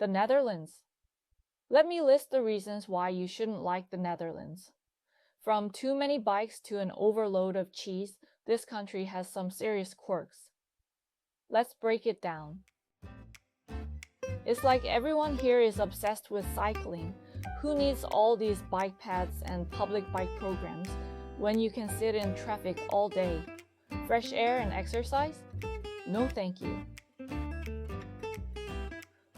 The Netherlands. Let me list the reasons why you shouldn't like the Netherlands. From too many bikes to an overload of cheese, this country has some serious quirks. Let's break it down. It's like everyone here is obsessed with cycling. Who needs all these bike paths and public bike programs when you can sit in traffic all day? Fresh air and exercise? No thank you.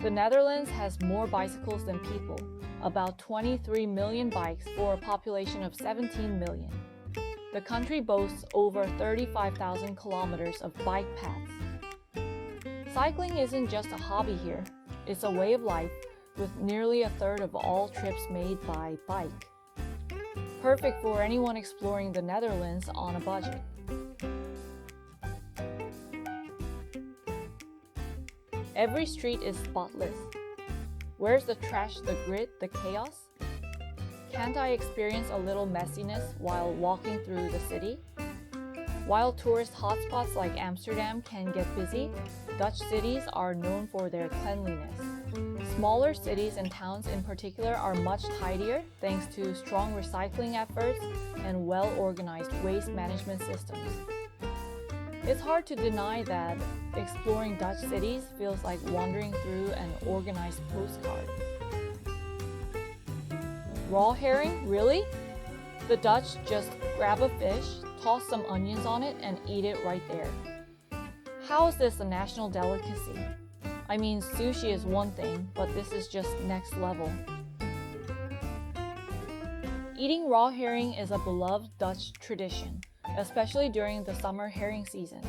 The Netherlands has more bicycles than people, about 23 million bikes for a population of 17 million. The country boasts over 35,000 kilometers of bike paths. Cycling isn't just a hobby here, it's a way of life, with nearly a third of all trips made by bike. Perfect for anyone exploring the Netherlands on a budget. Every street is spotless. Where's the trash, the grit, the chaos? Can't I experience a little messiness while walking through the city? While tourist hotspots like Amsterdam can get busy, Dutch cities are known for their cleanliness. Smaller cities and towns in particular are much tidier thanks to strong recycling efforts and well-organized waste management systems. It's hard to deny that exploring Dutch cities feels like wandering through an organized postcard. Raw herring? Really? The Dutch just grab a fish, toss some onions on it, and eat it right there. How is this a national delicacy? I mean, sushi is one thing, but this is just next level. Eating raw herring is a beloved Dutch tradition, especially during the summer herring season.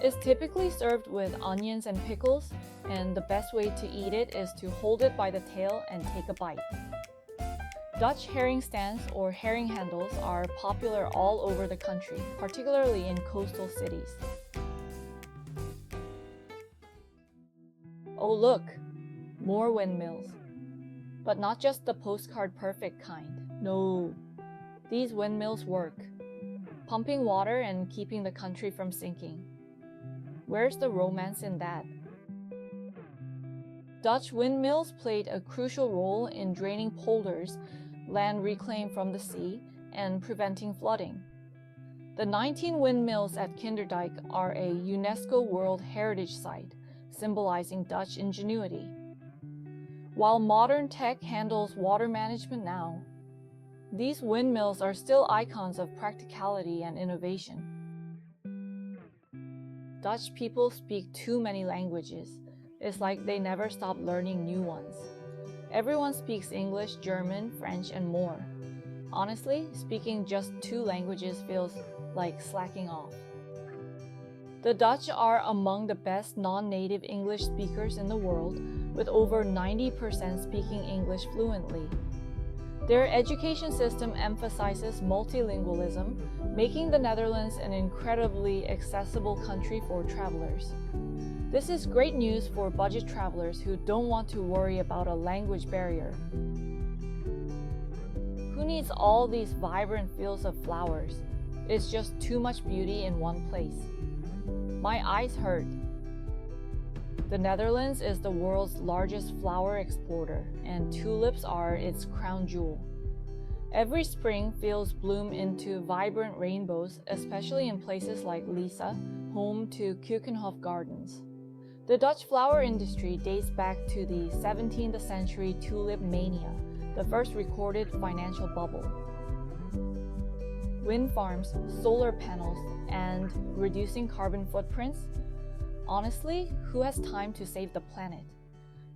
It's typically served with onions and pickles, and the best way to eat it is to hold it by the tail and take a bite. Dutch herring stands or herring handles are popular all over the country, particularly in coastal cities. Oh look, more windmills. But not just the postcard perfect kind. No, these windmills work, pumping water and keeping the country from sinking. Where's the romance in that? Dutch windmills played a crucial role in draining polders, land reclaimed from the sea, and preventing flooding. The 19 windmills at Kinderdijk are a UNESCO World Heritage Site, symbolizing Dutch ingenuity. While modern tech handles water management now, these windmills are still icons of practicality and innovation. Dutch people speak too many languages. It's like they never stop learning new ones. Everyone speaks English, German, French, and more. Honestly, speaking just 2 languages feels like slacking off. The Dutch are among the best non-native English speakers in the world, with over 90% speaking English fluently. Their education system emphasizes multilingualism, making the Netherlands an incredibly accessible country for travelers. This is great news for budget travelers who don't want to worry about a language barrier. Who needs all these vibrant fields of flowers? It's just too much beauty in one place. My eyes hurt. The Netherlands is the world's largest flower exporter, and tulips are its crown jewel. Every spring fields bloom into vibrant rainbows, especially in places like Lisa, home to Keukenhof Gardens. The Dutch flower industry dates back to the 17th century tulip mania, the first recorded financial bubble. Wind farms, solar panels, and reducing carbon footprints? Honestly, who has time to save the planet?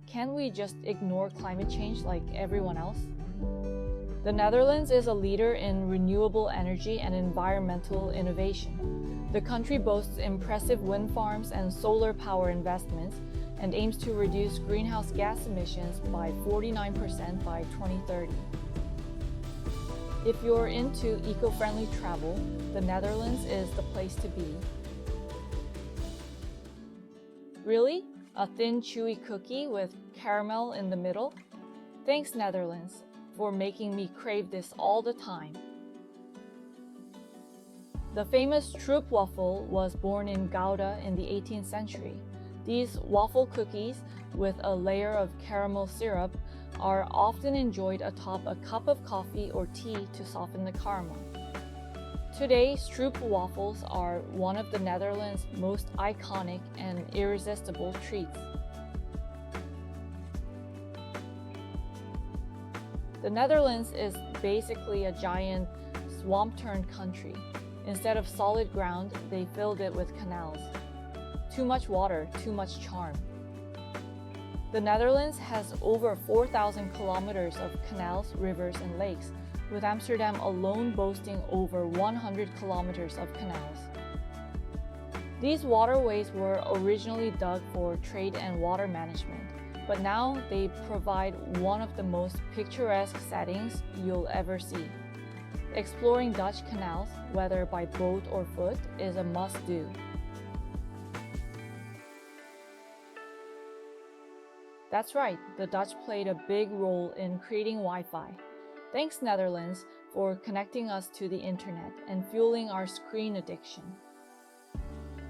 Can't we just ignore climate change like everyone else? The Netherlands is a leader in renewable energy and environmental innovation. The country boasts impressive wind farms and solar power investments and aims to reduce greenhouse gas emissions by 49% by 2030. If you're into eco-friendly travel, the Netherlands is the place to be. Really? A thin, chewy cookie with caramel in the middle? Thanks, Netherlands, for making me crave this all the time. The famous stroopwafel was born in Gouda in the 18th century. These waffle cookies with a layer of caramel syrup are often enjoyed atop a cup of coffee or tea to soften the caramel. Today, stroopwafels are one of the Netherlands' most iconic and irresistible treats. The Netherlands is basically a giant swamp-turned country. Instead of solid ground, they filled it with canals. Too much water, too much charm. The Netherlands has over 4,000 kilometers of canals, rivers, and lakes, with Amsterdam alone boasting over 100 kilometers of canals. These waterways were originally dug for trade and water management, but now they provide one of the most picturesque settings you'll ever see. Exploring Dutch canals, whether by boat or foot, is a must-do. That's right, the Dutch played a big role in creating Wi-Fi. Thanks, Netherlands, for connecting us to the internet and fueling our screen addiction.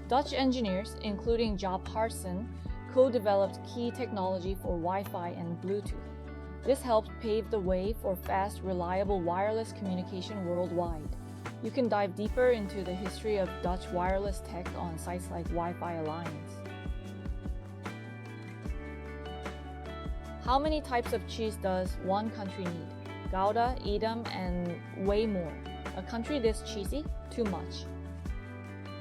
Dutch engineers, including Job Harsen, co-developed key technology for Wi-Fi and Bluetooth. This helped pave the way for fast, reliable wireless communication worldwide. You can dive deeper into the history of Dutch wireless tech on sites like Wi-Fi Alliance. How many types of cheese does one country need? Gouda, Edam, and way more. A country this cheesy? Too much.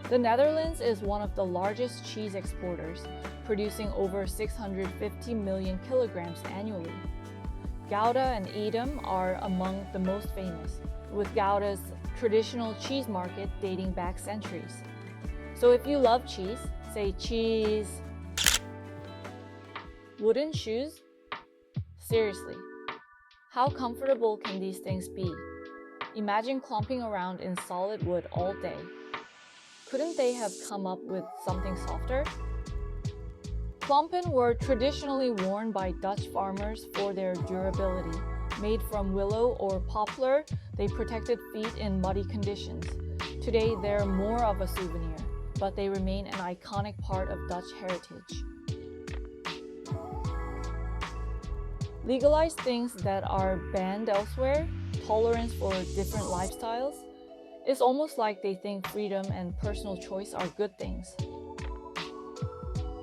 The Netherlands is one of the largest cheese exporters, producing over 650 million kilograms annually. Gouda and Edam are among the most famous, with Gouda's traditional cheese market dating back centuries. So if you love cheese, say cheese. Wooden shoes? Seriously. How comfortable can these things be? Imagine clomping around in solid wood all day. Couldn't they have come up with something softer? Klompen were traditionally worn by Dutch farmers for their durability. Made from willow or poplar, they protected feet in muddy conditions. Today, they're more of a souvenir, but they remain an iconic part of Dutch heritage. Legalize things that are banned elsewhere, tolerance for different lifestyles. It's almost like they think freedom and personal choice are good things.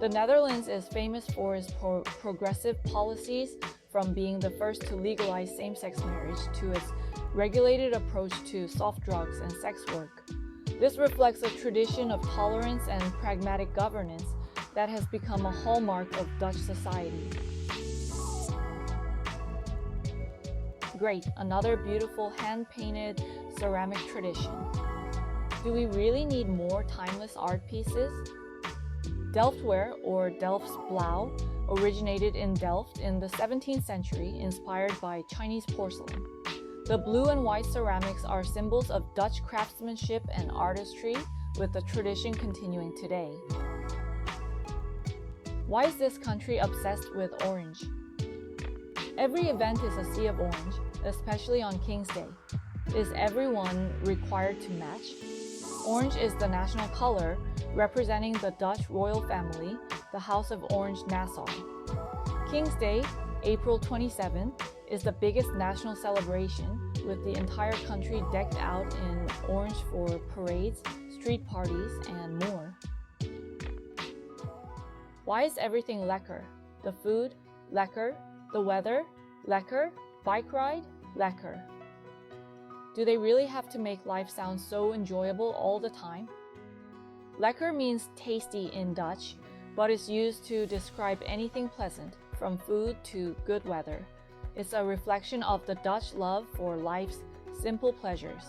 The Netherlands is famous for its progressive policies, from being the first to legalize same-sex marriage to its regulated approach to soft drugs and sex work. This reflects a tradition of tolerance and pragmatic governance that has become a hallmark of Dutch society. Great, another beautiful hand-painted ceramic tradition. Do we really need more timeless art pieces? Delftware, or Delft's Blauw, originated in Delft in the 17th century, inspired by Chinese porcelain. The blue and white ceramics are symbols of Dutch craftsmanship and artistry, with the tradition continuing today. Why is this country obsessed with orange? Every event is a sea of orange, especially on King's Day. Is everyone required to match? Orange is the national color, representing the Dutch royal family, the House of Orange-Nassau. King's Day, April 27, is the biggest national celebration, with the entire country decked out in orange for parades, street parties, and more. Why is everything lekker? The food, lekker. The weather, lekker. Bike ride, lekker. Do they really have to make life sound so enjoyable all the time? Lekker means tasty in Dutch, but is used to describe anything pleasant, from food to good weather. It's a reflection of the Dutch love for life's simple pleasures.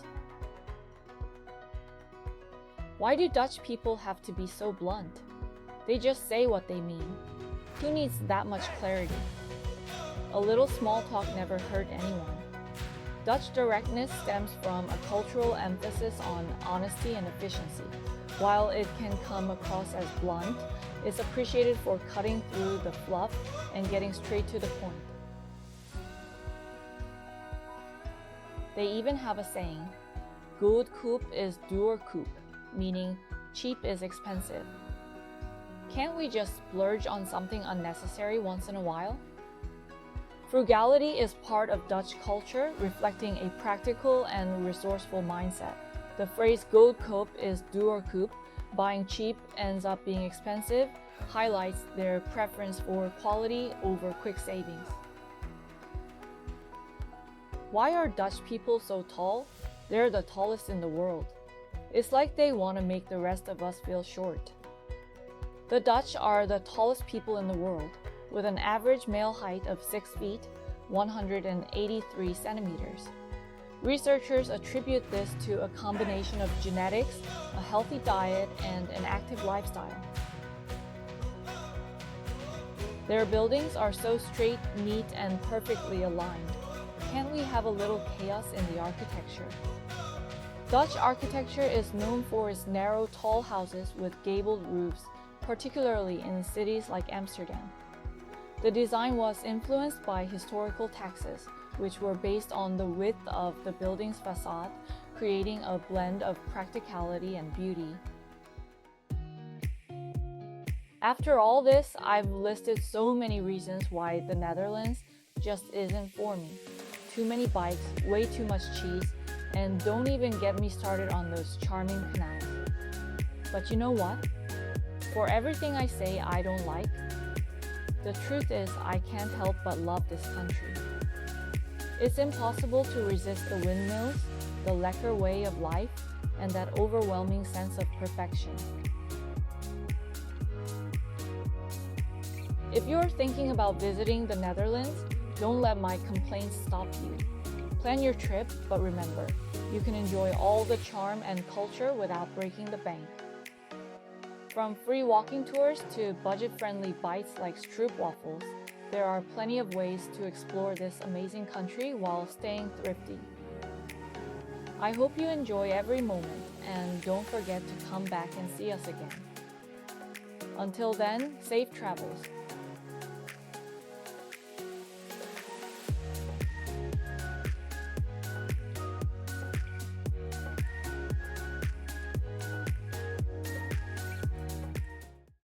Why do Dutch people have to be so blunt? They just say what they mean. Who needs that much clarity? A little small talk never hurt anyone. Dutch directness stems from a cultural emphasis on honesty and efficiency. While it can come across as blunt, it's appreciated for cutting through the fluff and getting straight to the point. They even have a saying, "Goedkoop is duurkoop," meaning cheap is expensive. Can't we just splurge on something unnecessary once in a while? Frugality is part of Dutch culture, reflecting a practical and resourceful mindset. The phrase goedkoop is duurkoop, buying cheap ends up being expensive, highlights their preference for quality over quick savings. Why are Dutch people so tall? They're the tallest in the world. It's like they want to make the rest of us feel short. The Dutch are the tallest people in the world, with an average male height of 6 feet, 183 centimeters. Researchers attribute this to a combination of genetics, a healthy diet, and an active lifestyle. Their buildings are so straight, neat, and perfectly aligned. Can't we have a little chaos in the architecture? Dutch architecture is known for its narrow, tall houses with gabled roofs, particularly in cities like Amsterdam. The design was influenced by historical taxes, which were based on the width of the building's facade, creating a blend of practicality and beauty. After all this, I've listed so many reasons why the Netherlands just isn't for me. Too many bikes, way too much cheese, and don't even get me started on those charming canals. But you know what? For everything I say I don't like, the truth is I can't help but love this country. It's impossible to resist the windmills, the Lekker way of life, and that overwhelming sense of perfection. If you're thinking about visiting the Netherlands, don't let my complaints stop you. Plan your trip, but remember, you can enjoy all the charm and culture without breaking the bank. From free walking tours to budget-friendly bites like stroopwafels, there are plenty of ways to explore this amazing country while staying thrifty. I hope you enjoy every moment, and don't forget to come back and see us again. Until then, safe travels.